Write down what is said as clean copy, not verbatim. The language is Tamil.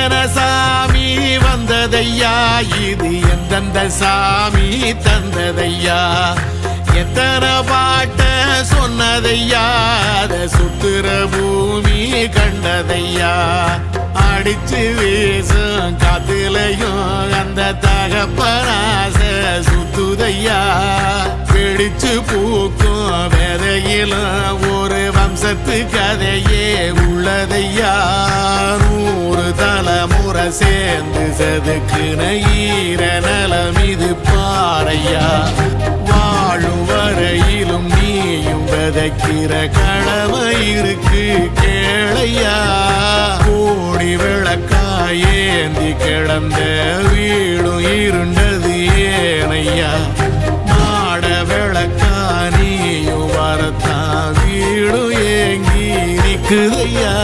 எத்தனை சாமி வந்ததையா, இது எந்தெந்த சாமி தந்ததையா, எத்தனை பாட்ட சொன்னதையா, அத சுத்துற பூமி கண்டதையா, அடிச்சு வீசும் காத்துலையும் அந்த தகப்பனாச சுத்துதையா, பிடிச்சு பூக்கும் வேதையிலும் ஒரு வம்சத்து கதையே உள்ளதையா, 100 தலைமுறை சேர்ந்து செதுக்குன ஈர நலம் இது பாறையா, வாழும் வரையிலும் நீயும் விதைக்கிற கடமை இருக்கு கேளையா, கோடி விளக்காயேந்தி கிடந்த வீடும் இருண்டது ஏனையா, மாட விளக்கா நீயும் வரத்தான் வீடும் ஏங்கி நிக்குதையா.